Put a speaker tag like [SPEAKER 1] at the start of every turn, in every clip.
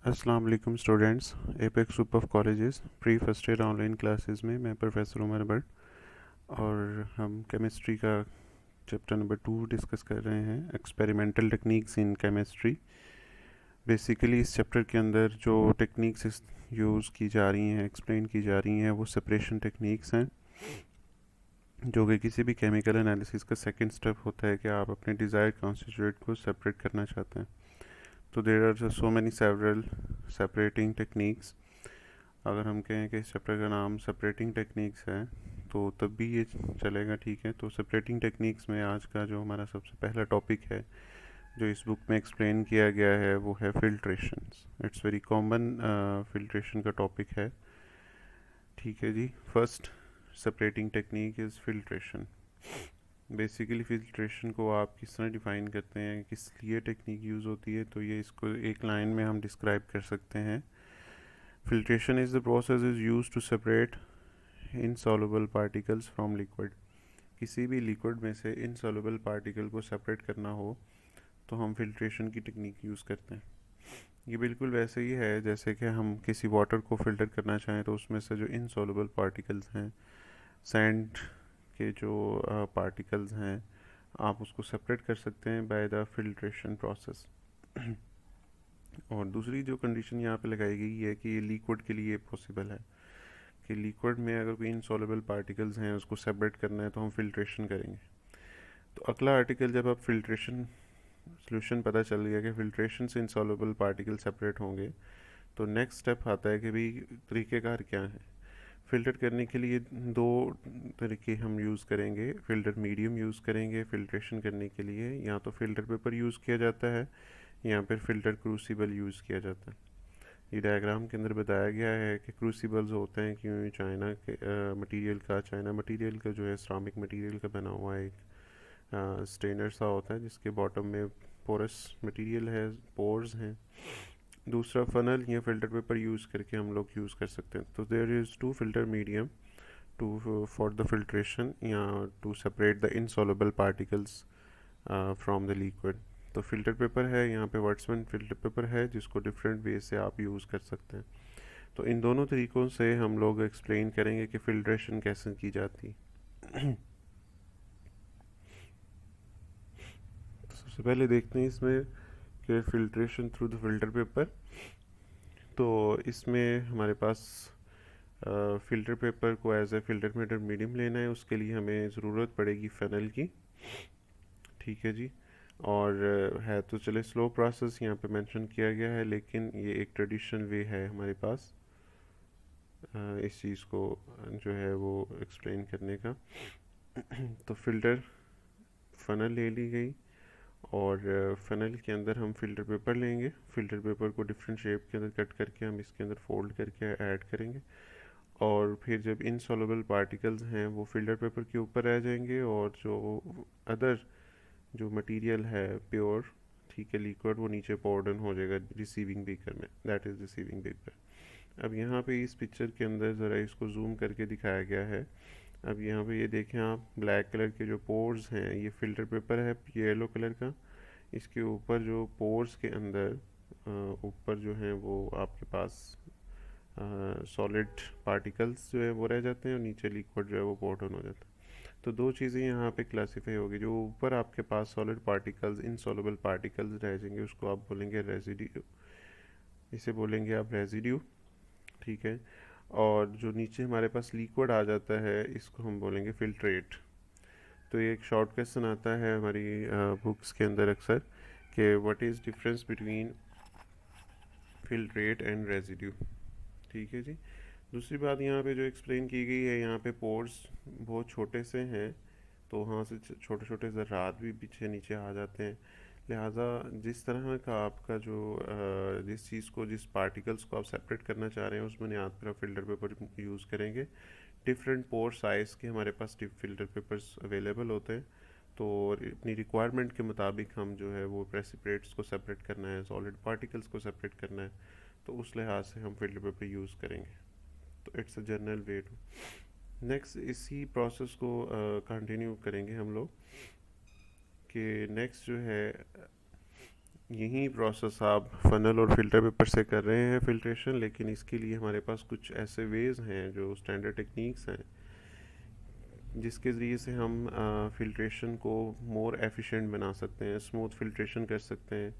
[SPEAKER 1] अस्सलाम वालेकुम students. Apex group of colleges pre first year online classes में मैं प्रोफेसर उमर बट और हम केमिस्ट्री का चैप्टर नंबर 2 डिस्कस कर रहे हैं, experimental techniques in chemistry. Basically इस चैप्टर के अंदर जो टेक्निक्स यूज़ की जा रही हैं, एक्सप्लेन की जा रही हैं, वो सेपरेशन टेक्निक्स हैं, जो कि किसी भी केमिकल एनालिसिस का सेकंड स्टेप होता है कि आप अपने डिज़ायर्ड कॉन्स्टिट्यूएंट को सेपरेट करना चाहते हैं। तो there are so many several separating techniques. अगर हम कहें कि इस चैप्टर का नाम सेपरेटिंग टेक्निक्स है तो तब भी ये चलेगा, ठीक है। तो सेपरेटिंग टेक्निक्स में आज का जो हमारा सबसे पहला टॉपिक है, जो इस बुक में एक्सप्लेन किया गया है, वो है filtration. It's very common filtration का टॉपिक है, ठीक है जी। First separating technique is filtration. Basically filtration को आप किस तरह डिफ़ाइन करते हैं, किस लिए टेक्निक यूज़ होती है, तो ये इसको एक लाइन में हम डिस्क्राइब कर सकते हैं। Filtration is the process is use to separate insoluble particles from liquid. किसी भी लिक्विड में से इनसॉल्युबल पार्टिकल को सेपरेट करना हो तो हम फिल्ट्रेशन की टेक्निक यूज़ करते हैं। ये बिल्कुल वैसे ही है जैसे कि हम किसी वाटर को फ़िल्टर करना चाहें तो उसमें से जो इनसॉल्युबल पार्टिकल्स हैं, सैंड के जो पार्टिकल्स हैं, आप उसको सेपरेट कर सकते हैं बाय द फिल्ट्रेशन प्रोसेस। और दूसरी जो कंडीशन यहाँ पे लगाई गई है कि ये लिक्विड के लिए पॉसिबल है कि लिक्विड में अगर कोई इनसॉल्युबल पार्टिकल्स हैं उसको सेपरेट करना है तो हम फिल्ट्रेशन करेंगे। तो अगला आर्टिकल, जब आप फिल्ट्रेशन सोल्यूशन पता चल गया कि फिल्ट्रेशन से इनसॉल्युबल पार्टिकल सेपरेट होंगे, तो नेक्स्ट स्टेप आता है कि भाई तरीक़ेकार क्या है। फ़िल्टर करने के लिए दो तरीके हम यूज़ करेंगे। फ़िल्टर मीडियम यूज़ करेंगे फ़िल्ट्रेशन करने के लिए, या तो फ़िल्टर पेपर यूज़ किया जाता है या फिर फ़िल्टर क्रूसिबल यूज़ किया जाता है। ये डायग्राम के अंदर बताया गया है कि क्रूसिबल्स होते हैं कि चाइना के चाइना मटेरियल का जो है सिरामिक मटेरियल का बना हुआ है, एक स्टेनर सा होता है जिसके बॉटम में पोरस मटेरियल है, पोर्स हैं। दूसरा फनल या फिल्टर पेपर यूज़ करके हम लोग यूज़ कर सकते हैं। तो there is two filter medium to for the filtration या to separate the insoluble particles from the liquid. तो फिल्टर पेपर है, यहाँ पे वर्ड्समैन फिल्टर पेपर है जिसको डिफरेंट वे से आप यूज़ कर सकते हैं। तो इन दोनों तरीक़ों से हम लोग एक्सप्लेन करेंगे कि फिल्ट्रेशन कैसे की जाती है। तो सबसे पहले देखते हैं इसमें कि filtration through the filter paper. तो इसमें हमारे पास फ़िल्टर पेपर को एज ए फिल्टर मीडियम लेना है, उसके लिए हमें ज़रूरत पड़ेगी फ़नल की, ठीक है जी। और है तो चले स्लो प्रोसेस यहाँ पे मेंशन किया गया है, लेकिन ये एक ट्रेडिशनल वे है हमारे पास इस चीज़ को जो है वो एक्सप्लेन करने का। तो फ़िल्टर फ़नल ले ली गई और फ़नल के अंदर हम फ़िल्टर पेपर लेंगे। फ़िल्टर पेपर को डिफरेंट शेप के अंदर कट करके हम इसके अंदर फोल्ड करके ऐड करेंगे, और फिर जब इनसॉल्युबल पार्टिकल्स हैं वो फ़िल्टर पेपर के ऊपर रह जाएंगे, और जो अदर जो मटेरियल है प्योर, ठीक है, लिक्विड, वो नीचे पाउडर हो जाएगा रिसीविंग बीकर में, दैट इज़ रिसीविंग बीकर। अब यहाँ पे इस पिक्चर के अंदर ज़रा इसको जूम करके दिखाया गया है। अब यहाँ पे ये देखें आप, ब्लैक कलर के जो पोर्स हैं, ये फ़िल्टर पेपर है येलो कलर का। इसके ऊपर जो पोर्स के अंदर ऊपर जो हैं वो आपके पास सॉलिड पार्टिकल्स जो है वो रह जाते हैं, और नीचे लिक्विड जो है वो पाउडर हो जाता है। तो दो चीज़ें यहाँ पे क्लासीफाई होगी। जो ऊपर आपके पास सॉलिड पार्टिकल्स, इनसॉल्युबल पार्टिकल्स रह जाएंगे, उसको आप बोलेंगे रेजिड्यू, इसे बोलेंगे आप रेजिड्यू, ठीक है। और जो नीचे हमारे पास लिक्विड आ जाता है, इसको हम बोलेंगे फिल्ट्रेट। तो ये एक शॉर्ट क्वेश्चन आता है हमारी बुक्स के अंदर अक्सर कि what is difference between filtrate and residue, ठीक है जी। दूसरी बात यहाँ पे जो एक्सप्लेन की गई है, यहाँ पे पोर्स बहुत छोटे से हैं, तो वहाँ से छोटे छोटे ज़रात भी पीछे नीचे आ जाते हैं। लिहाजा जिस तरह का आपका जो जिस चीज़ को, जिस पार्टिकल्स को आप सेपरेट करना चाह रहे हैं, उस बुनियाद पर आप फिल्टर पेपर यूज़ करेंगे। डिफरेंट पोर साइज़ के हमारे पास फिल्टर पेपर्स अवेलेबल होते हैं, तो अपनी रिक्वायरमेंट के मुताबिक हम जो है वो प्रेसिपिटेट्स को सेपरेट करना है, सॉलिड पार्टिकल्स को सेपरेट करना है, तो उस लिहाज से हम फिल्टर पेपर यूज़ करेंगे। तो it's a general way to. Next इसी प्रोसेस को कंटिन्यू करेंगे हम लोग कि नेक्स्ट जो है यही प्रोसेस आप फ़नल और फ़िल्टर पेपर से कर रहे हैं फ़िल्ट्रेशन, लेकिन इसके लिए हमारे पास कुछ ऐसे वेज़ हैं जो स्टैंडर्ड टेक्निक्स हैं जिसके ज़रिए से हम फ़िल्ट्रेशन को मोर एफिशिएंट बना सकते हैं, स्मूथ फ़िल्ट्रेशन कर सकते हैं।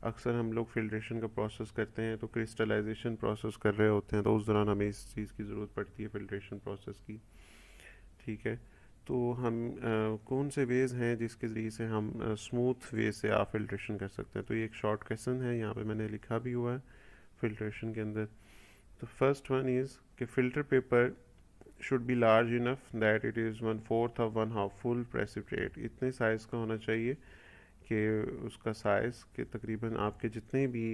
[SPEAKER 1] अक्सर हम लोग फ़िल्ट्रेशन का प्रोसेस करते हैं तो क्रिस्टलाइजेशन प्रोसेस कर रहे होते हैं, तो उस दौरान हमें इस चीज़ की ज़रूरत पड़ती है फ़िल्ट्रेशन प्रोसेस की। ठीक है, तो हम कौन से वेज़ हैं जिसके ज़रिए से हम स्मूथ वे से आप फ़िल्ट्रेशन कर सकते हैं। तो ये एक शॉर्ट क्वेश्चन है, यहाँ पे मैंने लिखा भी हुआ है फ़िल्ट्रेशन के अंदर। तो फर्स्ट वन इज़ कि filter paper should be large enough that it is 1/4 of 1/2 full precipitate. इतने साइज़ का होना चाहिए कि उसका साइज़ के तकरीबन आपके जितने भी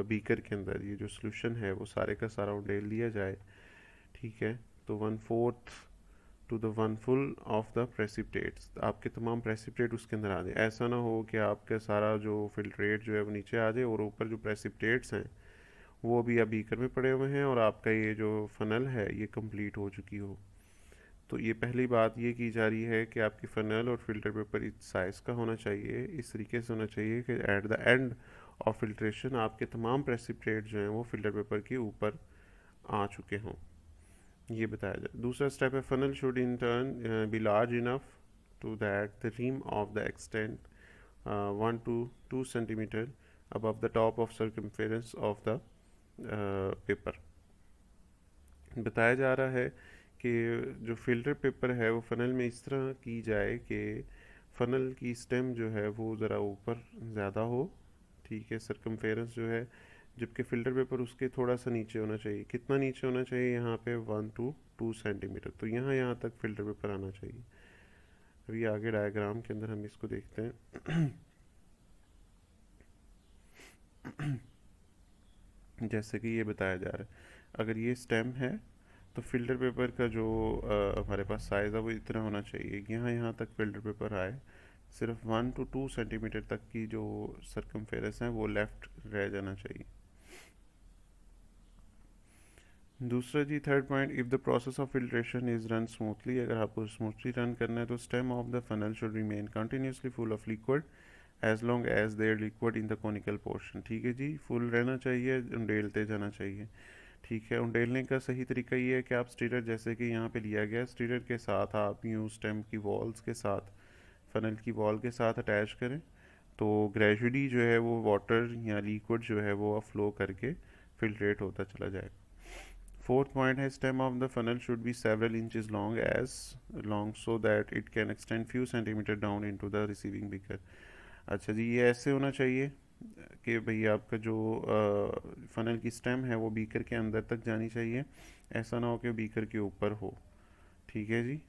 [SPEAKER 1] बीकर के अंदर ये जो सोल्यूशन है वो सारे का सारा उंडेल लिया जाए। ठीक है, तो 1/4 to the 1 full of the precipitates, आपके तमाम प्रेसिपिटेट उसके अंदर आ जाए। ऐसा ना हो कि आपका सारा जो फिल्ट्रेट जो है वो नीचे आ जाए और ऊपर जो प्रेसिपिटेट्स हैं वो भी अब बीकर में पड़े हुए हैं और आपका ये जो फ़नल है ये कंप्लीट हो चुकी हो। तो ये पहली बात ये की जा रही है कि आपकी फ़नल और फ़िल्टर पेपर इस साइज़ का होना चाहिए, इस तरीके से होना चाहिए कि at the end of filtration आपके तमाम प्रेसिपिटेट जो हैं वो फ़िल्टर पेपर के ऊपर आ चुके हों, ये बताया जाए। दूसरा स्टेप है funnel should in turn be large enough to that the rim of the extent 1 to 2 centimeter above the top of circumference of the paper. बताया जा रहा है कि जो फिल्टर पेपर है वो फ़नल में इस तरह की जाए कि फ़नल की स्टेम जो है वो ज़रा ऊपर ज़्यादा हो। ठीक है, सरकमफेरेंस जो है, जबकि फ़िल्टर पेपर उसके थोड़ा सा नीचे होना चाहिए। कितना नीचे होना चाहिए? यहाँ पे 1 to 2 सेंटीमीटर। तो यहाँ तक फ़िल्टर पेपर आना चाहिए। अभी आगे डायग्राम के अंदर हम इसको देखते हैं। जैसे कि ये बताया जा रहा है, अगर ये स्टेम है तो फिल्टर पेपर का जो हमारे पास साइज़ है वो इतना होना चाहिए कि यहाँ तक फिल्टर पेपर आए। सिर्फ 1 to 2 सेंटीमीटर तक की जो सरकमफेरेंस है वो लेफ़्ट रह जाना चाहिए। दूसरा जी, third point, if the process of filtration is run smoothly, अगर आपको स्मूथली रन करना है तो stem of the funnel should remain continuously full of liquid as long as there liquid in the conical portion. ठीक है जी, full रहना चाहिए, उंडेलते जाना चाहिए। ठीक है, उंडेलने का सही तरीका ये है कि आप स्टीरर, जैसे कि यहाँ पे लिया गया, स्टीरर के साथ आप यूँ स्टेम की वॉल्स के साथ, फनल की वॉल के साथ अटैच करें तो ग्रेजुअली जो है वो वाटर या लिक्विड जो है वो फ्लो करके फिल्ट्रेट होता चला जाएगा। फोर्थ पॉइंट है stem of the funnel should be several inches long as long so that it can extend few centimetre down into the receiving beaker. अच्छा जी, ये ऐसे होना चाहिए कि भाई आपका जो फ़नल की स्टेम है वो बीकर के अंदर तक जानी चाहिए, ऐसा ना हो कि बीकर के ऊपर हो। ठीक है जी,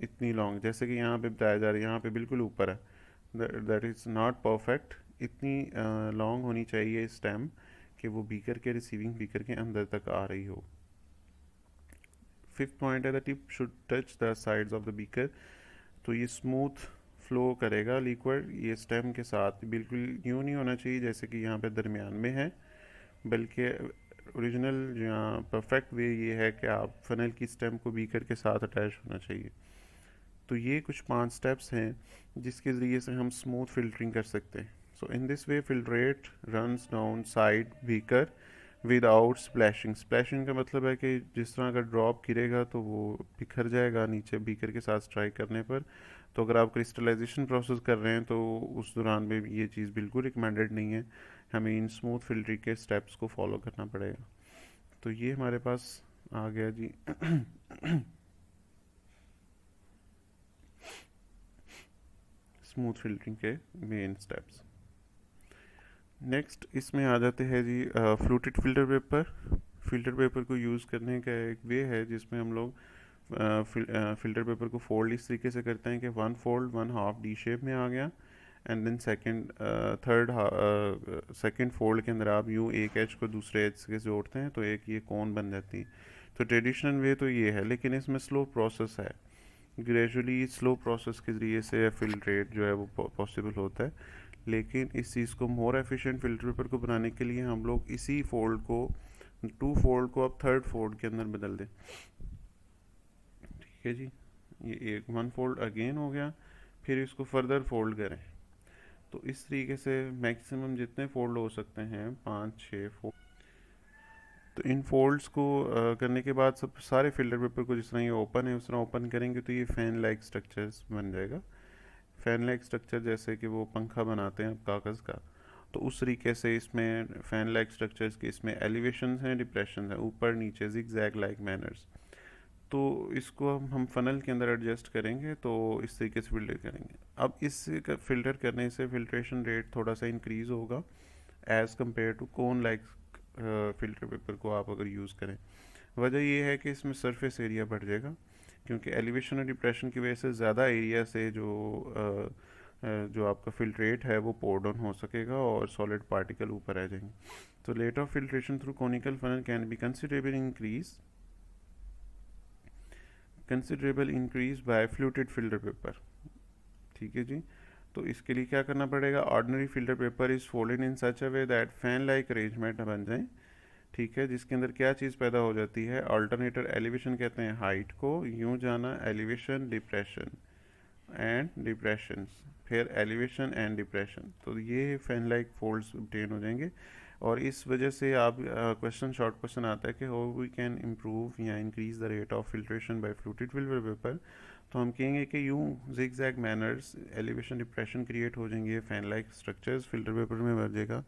[SPEAKER 1] इतनी लॉन्ग, जैसे कि यहाँ पे बताया जा रहा है, यहाँ पे बिल्कुल ऊपर है, दैट इज़ नॉट परफेक्ट। इतनी लॉन्ग होनी चाहिए स्टेम कि वो बीकर के रिसीविंग बीकर के अंदर तक आ रही हो। फिफ्थ पॉइंट है the tip should touch the sides of the beaker. तो ये स्मूथ फ्लो करेगा लिक्विड, ये स्टेम के साथ बिल्कुल यूँ नहीं होना चाहिए जैसे कि यहाँ पे दरमियान में है, बल्कि ओरिजिनल यहाँ परफेक्ट वे ये है कि आप फनल की स्टेम को बीकर के साथ अटैच होना चाहिए। तो ये कुछ 5 स्टेप्स हैं जिसके ज़रिए से हम स्मूथ फिल्टरिंग कर सकते हैं। So in this way filtrate runs down side beaker without splashing. Splashing का मतलब है कि जिस तरह अगर ड्रॉप गिरेगा तो वो बिखर जाएगा नीचे बीकर के साथ स्ट्राइक करने पर। तो अगर आप क्रिस्टलाइजेशन प्रोसेस कर रहे हैं तो उस दौरान में ये चीज़ बिल्कुल रिकमेंडेड नहीं है, हमें इन स्मूथ फिल्टरिंग के स्टेप्स को फॉलो करना पड़ेगा। तो ये हमारे पास आ गया जी स्मूथ फिल्टरिंग के मेन स्टेप्स। नेक्स्ट इसमें आ जाते हैं जी fluted filter paper. Filter paper को यूज़ करने का एक वे है जिसमें हम लोग फ़िल्टर पेपर को फोल्ड इस तरीके से करते हैं कि 1 फोल्ड 1 हाफ डी शेप में आ गया, एंड देन सेकंड फोल्ड के अंदर आप यूँ एक एज को दूसरे एज से जोड़ते हैं तो एक ये कोन बन जाती है। तो ट्रेडिशनल वे तो ये है, लेकिन इसमें स्लो प्रोसेस है, ग्रेजुअली स्लो प्रोसेस के ज़रिए से फिल्ट्रेट जो है वो पॉसिबल होता है। लेकिन इस चीज़ को मोर एफिशिएंट फ़िल्टर पेपर को बनाने के लिए हम लोग इसी फोल्ड को, 2 फोल्ड को अब 3rd फोल्ड के अंदर बदल दें। ठीक है जी, ये एक 1 फोल्ड अगेन हो गया, फिर इसको फर्दर फोल्ड करें तो इस तरीके से मैक्सिमम जितने फोल्ड हो सकते हैं 5-6 फोल्ड। तो इन फोल्ड्स को करने के बाद सब सारे फिल्टर पेपर को जिस तरह ये ओपन है उस तरह ओपन करेंगे तो ये फैन लाइक स्ट्रक्चर्स बन जाएगा। फैन लाइक स्ट्रक्चर जैसे कि वो पंखा बनाते हैं कागज़ का, तो उस तरीके से इसमें फैन लाइक स्ट्रक्चर्स के इसमें एलिवेशन हैं, डिप्रेशन है, ऊपर नीचे जिग-जैग लाइक मैनर्स। तो इसको हम फनल के अंदर एडजस्ट करेंगे तो इस तरीके से फिल्टर करेंगे। अब इस फिल्टर करने से फिल्ट्रेशन रेट थोड़ा सा इंक्रीज़ होगा as compare to cone like filter paper को आप अगर यूज़ करें। वजह ये है कि इसमें सरफेस एरिया बढ़ जाएगा, क्योंकि एलिवेशन और डिप्रेशन की वजह से ज़्यादा एरिया से जो आपका फिल्ट्रेट है वो पोर डाउन हो सकेगा और सॉलिड पार्टिकल ऊपर आ जाएंगे। तो rate of filtration through conical funnel can be considerable increase by fluted filter paper. ठीक है जी। तो इसके लिए क्या करना पड़ेगा, ordinary filter paper is folded in such a way that fan like arrangement बन जाए। ठीक है, जिसके अंदर क्या चीज़ पैदा हो जाती है, अल्टरनेटर एलिवेशन कहते हैं हाइट को, यूँ जाना एलिवेशन डिप्रेशन एंड डिप्रेशंस, फिर एलिवेशन एंड डिप्रेशन, तो ये फैन लाइक फोल्ड्स obtain हो जाएंगे। और इस वजह से आप क्वेश्चन शॉर्ट क्वेश्चन आता है कि हाउ वी कैन इम्प्रूव या increase the rate of filtration by fluted filter paper. तो हम कहेंगे कि यूँ zigzag manners elevation depression create हो जाएंगे, fan like structures filter paper में बढ़ जाएगा,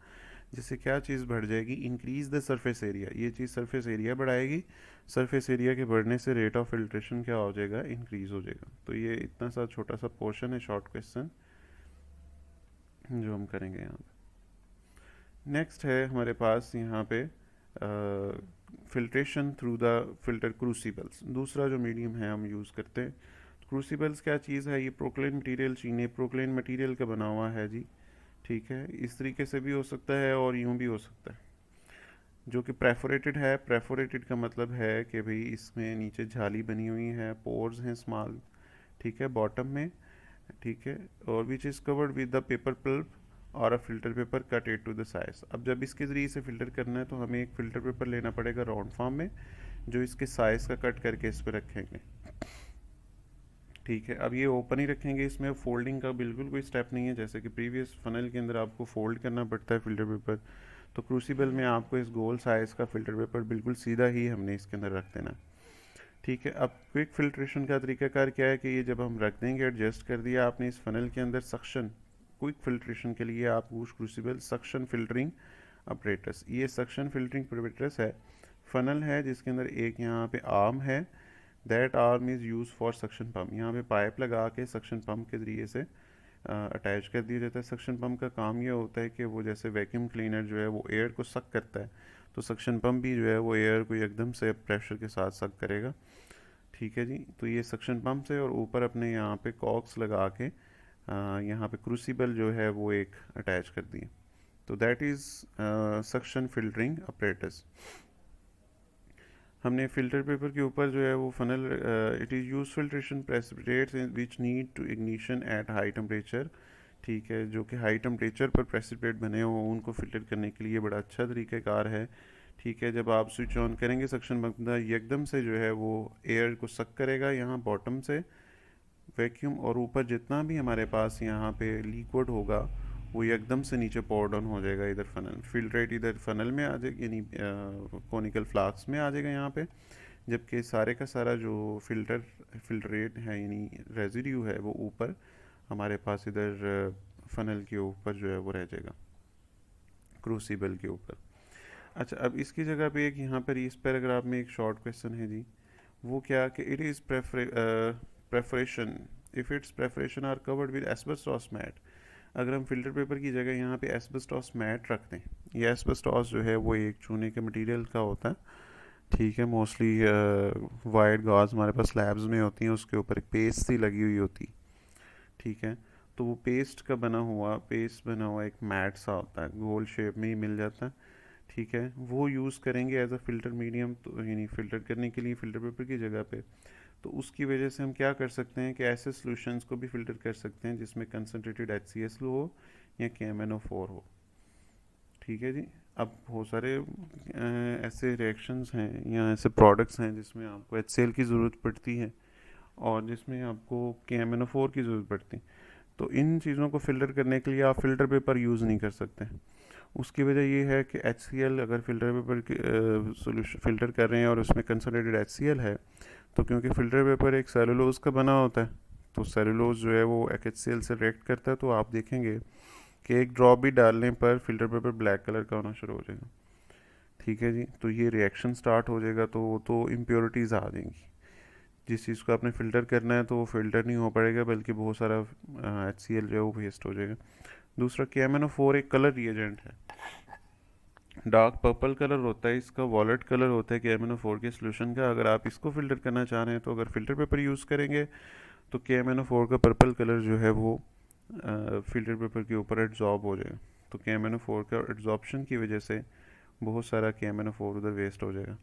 [SPEAKER 1] जिससे क्या चीज़ बढ़ जाएगी, इंक्रीज द सरफेस एरिया। ये चीज़ सरफेस एरिया बढ़ाएगी, सरफेस एरिया के बढ़ने से रेट ऑफ फिल्ट्रेशन क्या हो जाएगा, इंक्रीज हो जाएगा। तो ये इतना सा छोटा सा पोर्शन है शॉर्ट क्वेश्चन जो हम करेंगे यहाँ पे। नेक्स्ट है हमारे पास यहाँ पे फिल्ट्रेशन थ्रू द फिल्टर क्रूसिबल्स। दूसरा जो मीडियम है हम यूज़ करते हैं। क्रूसिबल्स क्या चीज़ है, ये प्रोक्लेन मटेरियल, चीनी प्रोक्लेन मटेरियल का बना हुआ है जी। ठीक है, इस तरीके से भी हो सकता है और यूँ भी हो सकता है। जो कि प्रेफोरेटेड है, प्रेफोरेटेड का मतलब है कि भाई इसमें नीचे झाली बनी हुई है, पोर्स हैं स्मॉल, ठीक है, बॉटम में, ठीक है, और which is covered with the paper pulp or a filter paper cut it to the size. अब जब इसके ज़रिए से फ़िल्टर करना है तो हमें एक फ़िल्टर पेपर लेना पड़ेगा राउंड फॉर्म में, जो इसके साइज़ का कट करके इस पर रखेंगे। ठीक है, अब ये ओपन ही रखेंगे, इसमें फोल्डिंग का बिल्कुल कोई स्टेप नहीं है, जैसे कि प्रीवियस फनल के अंदर आपको फोल्ड करना पड़ता है फ़िल्टर पेपर, तो क्रूसिबल में आपको इस गोल साइज़ का फ़िल्टर पेपर बिल्कुल सीधा ही हमने इसके अंदर रख देना। ठीक है, अब क्विक फिल्ट्रेशन का तरीकाकार क्या है कि ये जब हम रख देंगे, एडजस्ट कर दिया आपने इस फनल के अंदर, सक्शन क्विक फिल्ट्रेशन के लिए आप use crucible suction filtering apparatus. ये सक्शन फिल्टरिंग अपरेटस है, फनल है जिसके अंदर एक यहाँ पे आर्म है, that arm is use for suction pump. यहाँ पे पाइप लगा के सक्शन पम्प के ज़रिए से अटैच कर दिया जाता है। सक्शन पम्प का काम ये होता है कि वो जैसे वैक्यूम क्लीनर जो है वो एयर को सक करता है, तो सक्शन पम्प भी जो है वो एयर को एकदम से प्रेशर के साथ सक करेगा। ठीक है जी, तो ये सक्शन पम्प से, और ऊपर अपने यहाँ पे कॉक्स लगा के यहाँ पे क्रूसिबल जो है वो एक अटैच कर दिए, तो that is suction filtering apparatus. हमने फिल्टर पेपर के ऊपर जो है वो funnel, it is use filtration precipitates which need to ignition at high temperature. ठीक है, जो कि हाई टेम्परेचर पर प्रेसिपिटेट बने हो उनको फिल्टर करने के लिए बड़ा अच्छा तरीक़ाकार है। ठीक है, जब आप स्विच ऑन करेंगे सक्शन बंदा एकदम से जो है वो एयर को सक करेगा यहाँ बॉटम से वैक्यूम, और ऊपर जितना भी हमारे पास यहाँ पे लिक्विड होगा वो एकदम से नीचे पोर डाउन हो जाएगा इधर फनल, फिल्ट्रेट इधर फनल में आ जाएगा, यानी कोनिकल फ्लास्क में आ जाएगा यहाँ पे, जबकि सारे का सारा जो फिल्ट्रेट है यानी रेजिड्यू है वो ऊपर हमारे पास इधर फनल के ऊपर जो है वो रह जाएगा, क्रूसिबल के ऊपर। अच्छा, अब इसकी जगह पे एक यहाँ पर इस पैराग्राफ में एक शॉर्ट क्वेश्चन है जी, वो क्या कि it is preparation if its preparation are covered with asbestos mat. अगर हम फिल्टर पेपर की जगह यहाँ पे एस्बेस्टॉस मैट रख दें, ये एस्बेस्टॉस जो है वो एक चूने के मटेरियल का होता है। ठीक है, मोस्टली वाइट गॉज हमारे पास स्लैब्स में होती हैं, उसके ऊपर एक पेस्ट सी लगी हुई होती। ठीक है, तो वो पेस्ट बना हुआ एक मैट सा होता है, गोल शेप में ही मिल जाता है। ठीक है, वो यूज़ करेंगे एज अ फ़िल्टर मीडियम, तो यानी फ़िल्टर करने के लिए फ़िल्टर पेपर की जगह पे। तो उसकी वजह से हम क्या कर सकते हैं कि ऐसे सॉल्यूशंस को भी फ़िल्टर कर सकते हैं जिसमें कंसनट्रेटेड HCl हो या KMnO4 हो। ठीक है जी। अब बहुत सारे ऐसे रिएक्शंस हैं या ऐसे प्रोडक्ट्स हैं जिसमें आपको HCl की ज़रूरत पड़ती है और जिसमें आपको KMnO4 की ज़रूरत पड़ती है। तो इन चीज़ों को फ़िल्टर करने के लिए आप फ़िल्टर पेपर यूज़ नहीं कर सकते। उसकी वजह ये है कि HCl अगर फ़िल्टर पेपर सोल्यूशन फ़िल्टर कर रहे हैं और उसमें कंसनट्रेटेड HCl है, तो क्योंकि फ़िल्टर पेपर एक सेलुलोज का बना होता है, तो सेलुलोज जो है वो HCl से रिएक्ट करता है, तो आप देखेंगे कि एक ड्रॉप भी डालने पर फ़िल्टर पेपर ब्लैक कलर का होना शुरू हो जाएगा। ठीक है जी, तो ये रिएक्शन स्टार्ट हो जाएगा, तो वो तो इम्प्योरिटीज़ आ जाएंगी। जिस चीज़ को आपने फ़िल्टर करना है तो वो फ़िल्टर नहीं हो पाएगा, बल्कि बहुत सारा HCl जो है वो वेस्ट हो जाएगा। दूसरा, KMnO4 एक कलर रिएजेंट है, डार्क पर्पल कलर होता है इसका, वॉलेट कलर होता है KMnO4 के सोल्यूशन का। अगर आप इसको फ़िल्टर करना चाह रहे हैं तो अगर फ़िल्टर पेपर यूज़ करेंगे तो KMnO4 का पर्पल कलर जो है वो फ़िल्टर पेपर के ऊपर एड्जॉर्ब हो जाएगा। तो KMnO4 का एड्जॉर्प्शन की वजह से बहुत सारा KMnO4 उधर वेस्ट हो जाएगा।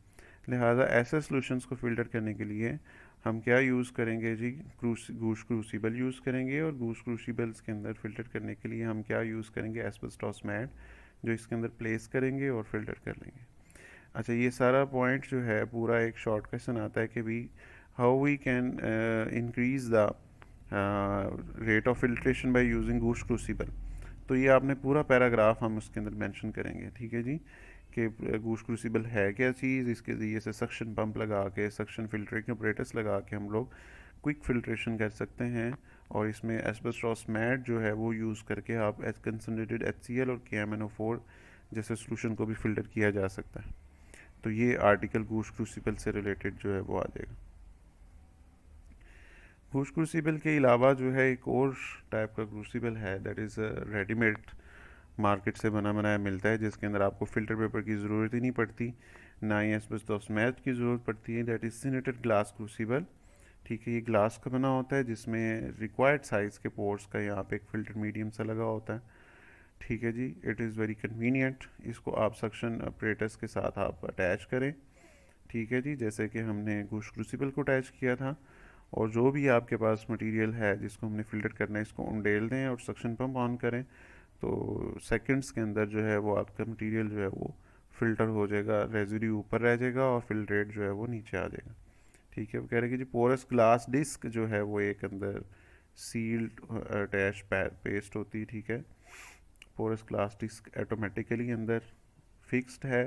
[SPEAKER 1] लिहाजा ऐसे सॉल्यूशंस को फ़िल्टर करने के लिए हम क्या यूज़ करेंगे जी, गूश क्रूसिबल यूज़ करेंगे। और गूश क्रूसिबल्स के अंदर फ़िल्टर करने के लिए हम क्या यूज़ करेंगे, एस्बेस्टॉस मैट, जो इसके अंदर प्लेस करेंगे और फ़िल्टर कर लेंगे। अच्छा, ये सारा पॉइंट जो है पूरा एक शॉर्ट क्वेश्चन आता है कि भी how we can increase the rate of filtration by using Gooch crucible. तो ये आपने पूरा पैराग्राफ हम उसके अंदर मेंशन करेंगे। ठीक है जी, कि गूश क्रूसिबल है क्या चीज़, इसके ज़रिए से सक्शन पंप लगा के, सक्शन फिल्टरिंग अपरेटस लगा के हम लोग क्विक फिल्ट्रेशन कर सकते हैं। और इसमें एस्बेस्टॉस मैट जो है वो यूज़ करके आप कंसनट्रेटेड HCl और KMnO4 जैसे सोल्यूशन को भी फ़िल्टर किया जा सकता है। तो ये आर्टिकल गूश क्रूसिबल से रिलेटेड जो है वो आ जाएगा। गूश क्रूसिबल के अलावा जो है एक और टाइप का क्रूसिबल है, दैट इज़ रेडीमेड, मार्केट से बना बनाया मिलता है, जिसके अंदर आपको फ़िल्टर पेपर की ज़रूरत ही नहीं पड़ती, ना ही एस्बेस्टॉस मैट की ज़रूरत पड़ती है। That is sintered glass crucible. ठीक है, ये ग्लास का बना होता है जिसमें रिक्वायर्ड साइज़ के पोर्ट्स का यहाँ पे एक फ़िल्टर मीडियम सा लगा होता है। ठीक है जी, इट इज़ वेरी कन्वीनियंट। इसको आप सक्शन अपरेटस के साथ आप अटैच करें। ठीक है जी, जैसे कि हमने गूश क्रूसिबल को अटैच किया था। और जो भी आपके पास मटेरियल है जिसको हमने फ़िल्टर करना है, इसको उंडेल दें और सक्शन पंप ऑन करें, तो सेकंड्स के अंदर जो है वो आपका मटेरियल जो है वो फ़िल्टर हो जाएगा, रेजिड्यू ऊपर रह जाएगा और फिल रेट जो है वो नीचे आ जाएगा। ठीक है, वो कह रहे हैं कि जी पोरस ग्लास डिस्क जो है वो एक अंदर सील्ड अटैच पेस्ट होती है। ठीक है, पोरस ग्लास डिस्क ऑटोमेटिकली अंदर फिक्स्ड है,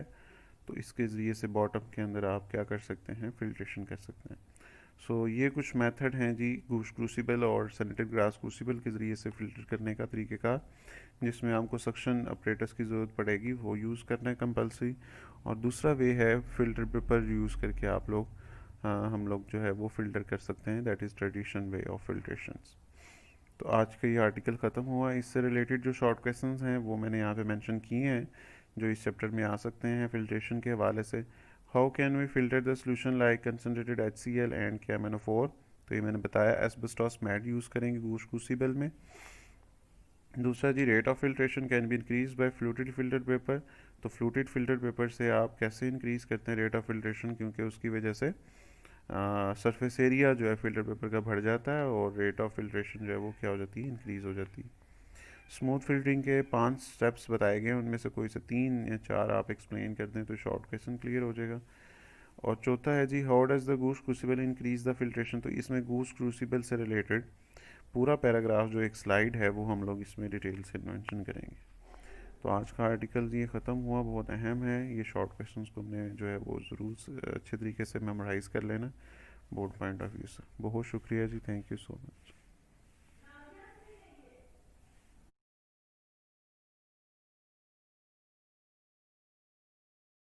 [SPEAKER 1] तो इसके ज़रिए से बॉटम के अंदर आप क्या कर सकते हैं, फिल्ट्रेशन कर सकते हैं। ये कुछ मेथड हैं जी गूश क्रूसिबल और सैनिटेड ग्लास क्रूसिबल के ज़रिए से फ़िल्टर करने का तरीके का, जिसमें आपको सक्शन अपरेटस की ज़रूरत पड़ेगी, वो यूज़ करना है कंपलसरी। और दूसरा वे है फ़िल्टर पेपर यूज़ करके आप लोग हम लोग जो है वो फ़िल्टर कर सकते हैं, that is tradition way of filtrations. तो आज का ये आर्टिकल ख़त्म हुआ। इससे रिलेटेड जो शॉर्ट क्वेश्चंस हैं वो मैंने यहाँ पे मेंशन किए हैं, जो इस चैप्टर में आ सकते हैं फिल्ट्रेशन के हवाले से। How can we filter the solution like concentrated HCl and KMnO4। तो ये मैंने बताया, एस्बेस्टॉस मैट यूज़ करेंगे गूश क्रूसिबल में। दूसरा जी, rate of filtration can be increase by fluted filter paper. तो फ्लूटेड फिल्टर पेपर से आप कैसे इंक्रीज़ करते हैं रेट ऑफ फिल्ट्रेशन, क्योंकि उसकी वजह से सरफेस एरिया जो है फिल्टर पेपर का बढ़ जाता है और रेट ऑफ फिल्ट्रेशन जो है वो क्या हो जाती है, इंक्रीज़ हो जाती है। स्मूथ फिल्टरिंग के 5 स्टेप्स बताए गए हैं, उनमें से कोई से 3 या 4 आप एक्सप्लेन कर दें तो शॉर्ट क्वेश्चन क्लियर हो जाएगा। और चौथा है जी, how does the Gooch crucible increase the filtration. तो इसमें गूस क्रूसिबल से रिलेटेड पूरा पैराग्राफ जो एक स्लाइड है वो हम लोग इसमें डिटेल से मेंशन करेंगे। तो आज का आर्टिकल ये ख़त्म हुआ, बहुत अहम है। ये शॉर्ट क्वेश्चंस को हमने जो है वो ज़रूर अच्छे तरीके से मेमोराइज़ कर लेना बोर्ड पॉइंट ऑफ व्यू से। बहुत शुक्रिया जी, थैंक यू सो मच।